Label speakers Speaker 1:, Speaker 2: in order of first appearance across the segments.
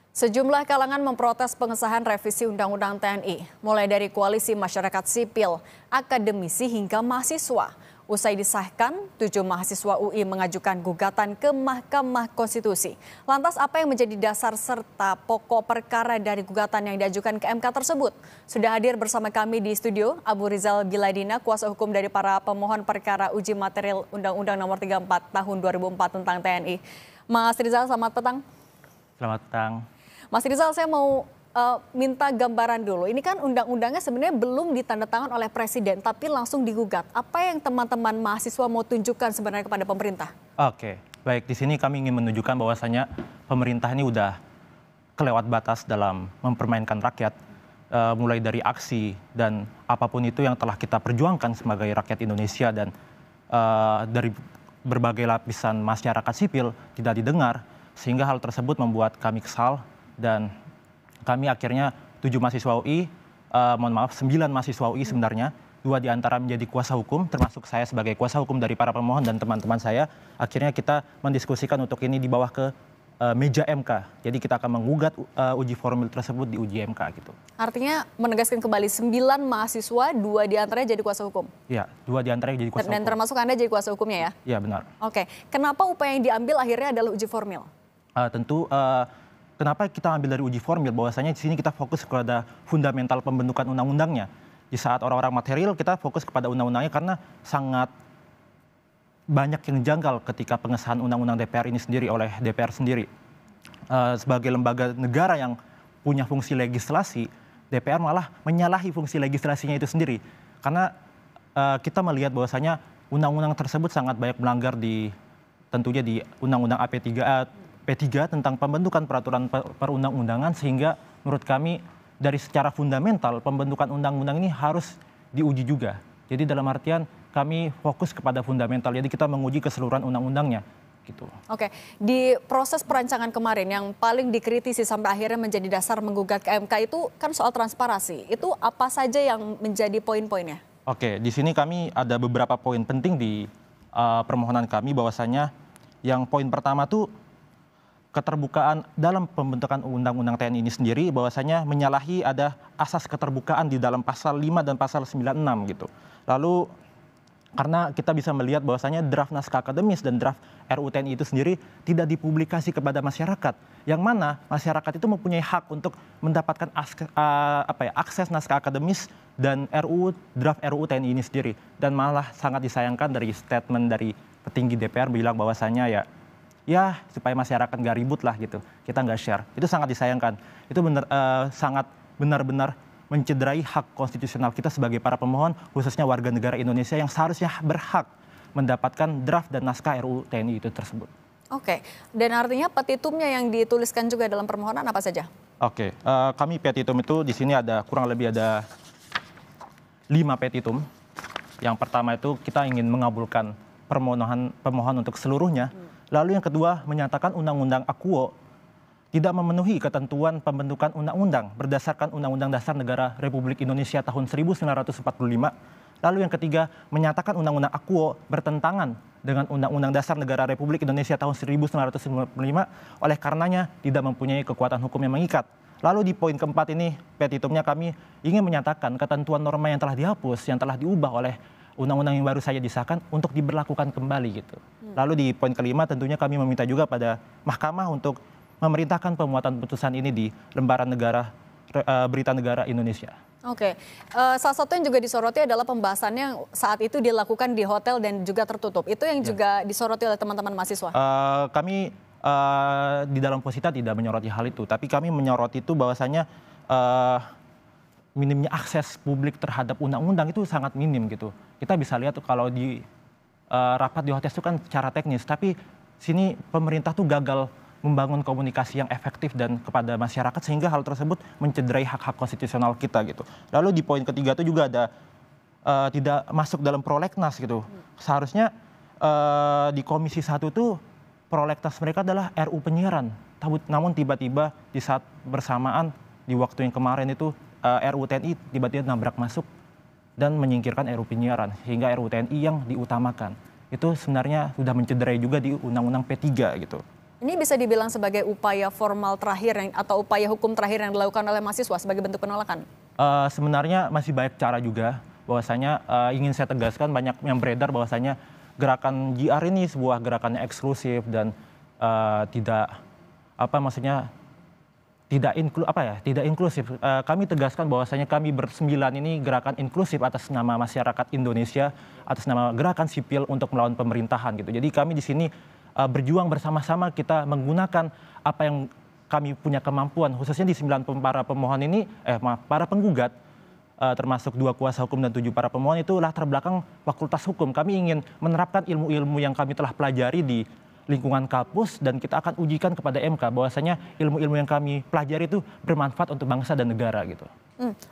Speaker 1: Sejumlah kalangan memprotes pengesahan revisi Undang-Undang TNI, mulai dari koalisi masyarakat sipil, akademisi hingga mahasiswa. Usai disahkan, 7 mahasiswa UI mengajukan gugatan ke Mahkamah Konstitusi. Lantas apa yang menjadi dasar serta pokok perkara dari gugatan yang diajukan ke MK tersebut? Sudah hadir bersama kami di studio Abu Rizal Biladina, kuasa hukum dari para pemohon perkara uji material Undang-Undang Nomor 34 Tahun 2004 tentang TNI. Mas Rizal, selamat petang.
Speaker 2: Selamat petang.
Speaker 1: Mas Rizal, saya mau minta gambaran dulu. Ini kan undang-undangnya sebenarnya belum ditandatangan oleh Presiden, tapi langsung digugat. Apa yang teman-teman mahasiswa mau tunjukkan sebenarnya kepada pemerintah?
Speaker 2: Oke, baik. Di sini kami ingin menunjukkan bahwasanya pemerintah ini udah kelewat batas dalam mempermainkan rakyat, mulai dari aksi dan apapun itu yang telah kita perjuangkan sebagai rakyat Indonesia dan dari berbagai lapisan masyarakat sipil tidak didengar, sehingga hal tersebut membuat kami kesal dan kami akhirnya 7 mahasiswa UI, 9 mahasiswa UI sebenarnya, 2 diantara menjadi kuasa hukum, termasuk saya sebagai kuasa hukum dari para pemohon dan teman-teman saya. Akhirnya kita mendiskusikan untuk ini di bawah ke meja MK. Jadi kita akan menggugat uji formil tersebut di uji MK gitu.
Speaker 1: Artinya menegaskan kembali 9 mahasiswa, 2 diantaranya jadi kuasa hukum?
Speaker 2: Iya, 2 diantaranya jadi kuasa hukum.
Speaker 1: Dan termasuk Anda jadi kuasa hukumnya ya?
Speaker 2: Iya, benar.
Speaker 1: Oke, kenapa upaya yang diambil akhirnya adalah uji formil?
Speaker 2: Kenapa kita ambil dari uji formil? Bahwasanya di sini kita fokus kepada fundamental pembentukan undang-undangnya. Di saat orang-orang material kita fokus kepada undang-undangnya karena sangat banyak yang janggal ketika pengesahan undang-undang DPR ini sendiri oleh DPR sendiri. Sebagai lembaga negara yang punya fungsi legislasi, DPR malah menyalahi fungsi legislasinya itu sendiri. Karena kita melihat bahwasanya undang-undang tersebut sangat banyak melanggar tentunya di Undang-Undang P3 tentang pembentukan peraturan perundang-undangan, sehingga menurut kami dari secara fundamental pembentukan undang-undang ini harus diuji juga. Jadi dalam artian kami fokus kepada fundamental, jadi kita menguji keseluruhan undang-undangnya. Gitu.
Speaker 1: Oke, di proses perancangan kemarin yang paling dikritisi sampai akhirnya menjadi dasar menggugat ke MK itu kan soal transparansi. Itu apa saja yang menjadi poin-poinnya?
Speaker 2: Oke, di sini kami ada beberapa poin penting di permohonan kami, bahwasanya yang poin pertama tuh keterbukaan dalam pembentukan Undang-Undang TNI ini sendiri, bahwasanya menyalahi ada asas keterbukaan di dalam pasal 5 dan pasal 96 gitu. Lalu karena kita bisa melihat bahwasanya draft naskah akademis dan draft RUU TNI itu sendiri tidak dipublikasi kepada masyarakat, yang mana masyarakat itu mempunyai hak untuk mendapatkan akses naskah akademis dan draft RUU TNI ini sendiri. Dan malah sangat disayangkan dari statement dari petinggi DPR bilang bahwasanya ya supaya masyarakat nggak ribut lah gitu, kita nggak share. Itu sangat disayangkan. Itu sangat benar-benar mencederai hak konstitusional kita sebagai para pemohon, khususnya warga negara Indonesia yang seharusnya berhak mendapatkan draft dan naskah RUU TNI itu tersebut.
Speaker 1: Oke, dan artinya petitumnya yang dituliskan juga dalam permohonan apa saja? Oke,
Speaker 2: kami petitum itu di sini ada kurang lebih ada 5 petitum. Yang pertama itu kita ingin mengabulkan pemohon untuk seluruhnya. Lalu yang kedua menyatakan Undang-Undang Akuo tidak memenuhi ketentuan pembentukan undang-undang berdasarkan Undang-Undang Dasar Negara Republik Indonesia tahun 1945. Lalu yang ketiga menyatakan Undang-Undang Akuo bertentangan dengan Undang-Undang Dasar Negara Republik Indonesia tahun 1945, oleh karenanya tidak mempunyai kekuatan hukum yang mengikat. Lalu di poin keempat ini petitumnya kami ingin menyatakan ketentuan norma yang telah dihapus, yang telah diubah oleh undang-undang yang baru saja disahkan untuk diberlakukan kembali gitu. Lalu di poin kelima tentunya kami meminta juga pada Mahkamah untuk memerintahkan pemuatan putusan ini di lembaran negara Berita Negara Indonesia.
Speaker 1: Oke, salah satu yang juga disoroti adalah pembahasannya saat itu dilakukan di hotel dan juga tertutup. Itu yang juga disoroti oleh teman-teman mahasiswa.
Speaker 2: Kami di dalam Posita tidak menyoroti hal itu, tapi kami menyoroti itu bahwasanya minimnya akses publik terhadap undang-undang itu sangat minim gitu. Kita bisa lihat tuh kalau di rapat di hotel itu kan secara teknis, tapi sini pemerintah tuh gagal membangun komunikasi yang efektif dan kepada masyarakat, sehingga hal tersebut mencederai hak-hak konstitusional kita gitu. Lalu di poin ketiga itu juga ada tidak masuk dalam prolegnas gitu. Seharusnya di Komisi 1 tuh prolegnas mereka adalah RU penyiaran. Namun tiba-tiba di saat bersamaan di waktu yang kemarin itu RUU TNI tiba-tiba nabrak masuk dan menyingkirkan RUU penyiaran, sehingga RUU TNI yang diutamakan. Itu sebenarnya sudah mencederai juga di Undang-Undang P3 gitu.
Speaker 1: Ini bisa dibilang sebagai upaya formal terakhir atau upaya hukum terakhir yang dilakukan oleh mahasiswa sebagai bentuk penolakan?
Speaker 2: Sebenarnya masih banyak cara juga, bahwasanya ingin saya tegaskan banyak yang beredar bahwasanya gerakan JR ini sebuah gerakan yang eksklusif dan tidak tidak inklusif. Kami tegaskan bahwasanya kami bersembilan ini gerakan inklusif atas nama masyarakat Indonesia, atas nama gerakan sipil untuk melawan pemerintahan gitu. Jadi kami di sini berjuang bersama-sama, kita menggunakan apa yang kami punya kemampuan, khususnya di 9 para pemohon ini, para penggugat, termasuk 2 kuasa hukum dan 7 para pemohon itu latar belakang fakultas hukum. Kami ingin menerapkan ilmu-ilmu yang kami telah pelajari di lingkungan kampus dan kita akan ujikan kepada MK bahwasanya ilmu-ilmu yang kami pelajari itu bermanfaat untuk bangsa dan negara gitu.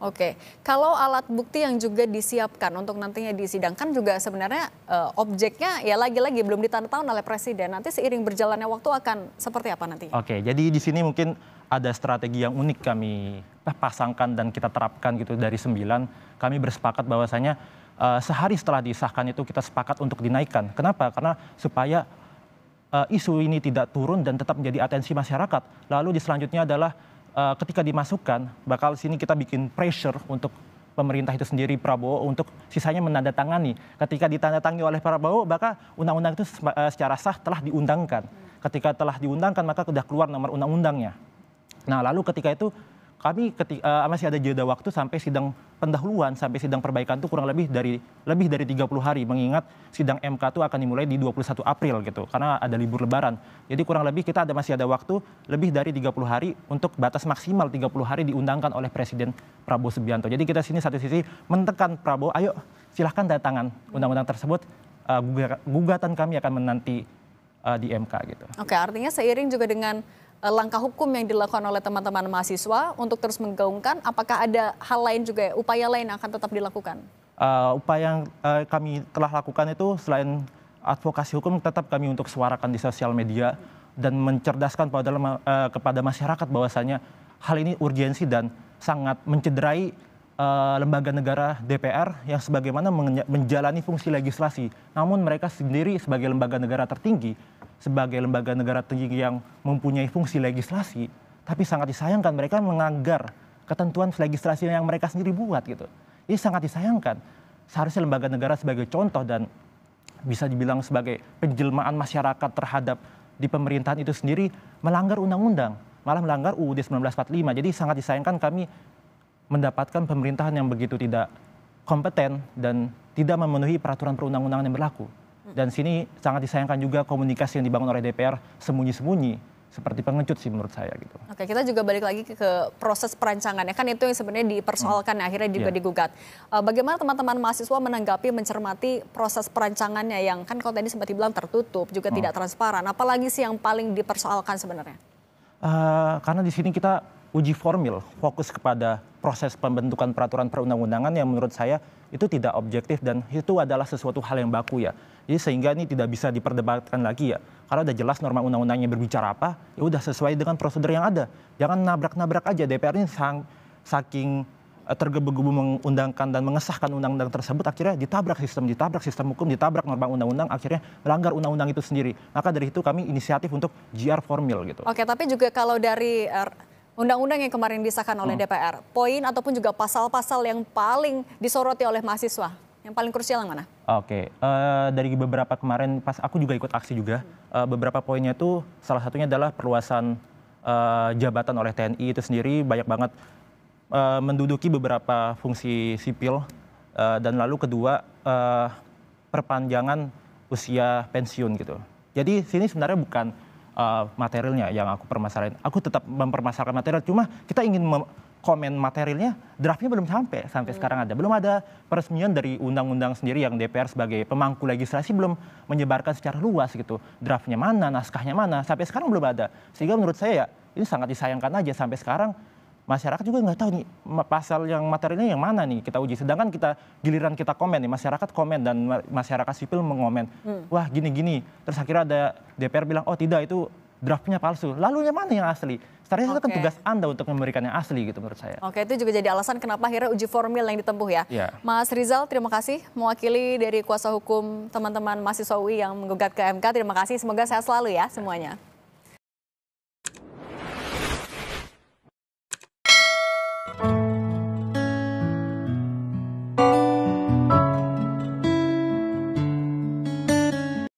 Speaker 1: Oke. Kalau alat bukti yang juga disiapkan untuk nantinya disidangkan juga sebenarnya objeknya ya lagi-lagi belum ditandatangani oleh Presiden. Nanti seiring berjalannya waktu akan seperti apa nanti?
Speaker 2: Oke, jadi di sini mungkin ada strategi yang unik kami pasangkan dan kita terapkan gitu dari 9. Kami bersepakat bahwasanya sehari setelah disahkan itu kita sepakat untuk dinaikkan. Kenapa? Karena supaya isu ini tidak turun dan tetap menjadi atensi masyarakat. Lalu di selanjutnya adalah ketika dimasukkan, bakal sini kita bikin pressure untuk pemerintah itu sendiri, Prabowo, untuk sisanya menandatangani. Ketika ditandatangani oleh Prabowo, maka undang-undang itu secara sah telah diundangkan. Ketika telah diundangkan, maka sudah keluar nomor undang-undangnya. Nah, lalu ketika itu kami masih ada jeda waktu sampai sidang pendahuluan, sampai sidang perbaikan itu kurang lebih dari 30 hari, mengingat sidang MK itu akan dimulai di 21 April gitu, karena ada libur lebaran. Jadi kurang lebih kita masih ada waktu lebih dari 30 hari untuk batas maksimal 30 hari diundangkan oleh Presiden Prabowo Subianto. Jadi kita sini satu sisi mentekan Prabowo, ayo silahkan tangan undang-undang tersebut, gugatan kami akan menanti di MK gitu.
Speaker 1: Oke, artinya seiring juga dengan langkah hukum yang dilakukan oleh teman-teman mahasiswa untuk terus menggaungkan, apakah ada hal lain juga, upaya lain yang akan tetap dilakukan?
Speaker 2: Upaya yang kami telah lakukan itu selain advokasi hukum, tetap kami untuk suarakan di sosial media dan mencerdaskan kepada masyarakat bahwasanya hal ini urgensi dan sangat mencederai lembaga negara DPR yang sebagaimana menjalani fungsi legislasi. Namun mereka sendiri sebagai lembaga negara tertinggi, sebagai lembaga negara tinggi yang mempunyai fungsi legislasi, tapi sangat disayangkan mereka menganggar ketentuan legislasi yang mereka sendiri buat gitu. Ini sangat disayangkan. Seharusnya lembaga negara sebagai contoh dan bisa dibilang sebagai penjelmaan masyarakat terhadap di pemerintahan itu sendiri melanggar undang-undang, malah melanggar UUD 1945. Jadi sangat disayangkan kami mendapatkan pemerintahan yang begitu tidak kompeten dan tidak memenuhi peraturan perundang-undangan yang berlaku. Dan sini sangat disayangkan juga komunikasi yang dibangun oleh DPR sembunyi-sembunyi, seperti pengecut sih menurut saya gitu.
Speaker 1: Oke, kita juga balik lagi ke proses perancangannya, kan itu yang sebenarnya dipersoalkan akhirnya juga digugat. Bagaimana teman-teman mahasiswa menanggapi, mencermati proses perancangannya yang kan kalau tadi sempat dibilang tertutup, juga tidak transparan, apalagi sih yang paling dipersoalkan sebenarnya?
Speaker 2: Karena di sini kita uji formil, fokus kepada proses pembentukan peraturan perundang-undangan yang menurut saya itu tidak objektif dan itu adalah sesuatu hal yang baku ya. Jadi sehingga ini tidak bisa diperdebatkan lagi ya. Karena udah jelas norma undang-undangnya berbicara apa, ya udah sesuai dengan prosedur yang ada. Jangan nabrak-nabrak aja. DPR ini saking tergebu-gebu mengundangkan dan mengesahkan undang-undang tersebut, akhirnya ditabrak sistem hukum, ditabrak norma undang-undang, akhirnya melanggar undang-undang itu sendiri. Maka dari itu kami inisiatif untuk JR formil gitu.
Speaker 1: Oke, tapi juga kalau dari undang-undang yang kemarin disahkan oleh DPR, poin ataupun juga pasal-pasal yang paling disoroti oleh mahasiswa, yang paling krusial yang mana?
Speaker 2: Oke, dari beberapa kemarin pas aku juga ikut aksi juga, beberapa poinnya itu salah satunya adalah perluasan jabatan oleh TNI itu sendiri, banyak banget menduduki beberapa fungsi sipil, dan lalu kedua perpanjangan usia pensiun gitu. Jadi sini sebenarnya bukan materialnya yang aku permasalahin. Aku tetap mempermasalahkan material, cuma kita ingin komen materialnya, draftnya belum sampai sekarang ada. Belum ada peresmian dari undang-undang sendiri yang DPR sebagai pemangku legislasi belum menyebarkan secara luas gitu. Draftnya mana, naskahnya mana, sampai sekarang belum ada. Sehingga menurut saya ya, ini sangat disayangkan aja sampai sekarang masyarakat juga nggak tahu nih pasal yang materialnya yang mana nih kita uji. Sedangkan giliran kita komen nih, masyarakat komen dan masyarakat sipil mengomen, wah gini-gini. Terus akhirnya ada DPR bilang, oh tidak itu draftnya palsu. Lalu yang mana yang asli? Sebenarnya itu kan tugas Anda untuk memberikan yang asli gitu menurut saya.
Speaker 1: Oke, itu juga jadi alasan kenapa akhirnya uji formil yang ditempuh ya. Mas Rizal, terima kasih mewakili dari kuasa hukum teman-teman mahasiswa UI yang menggugat ke MK. Terima kasih, semoga sehat selalu ya semuanya.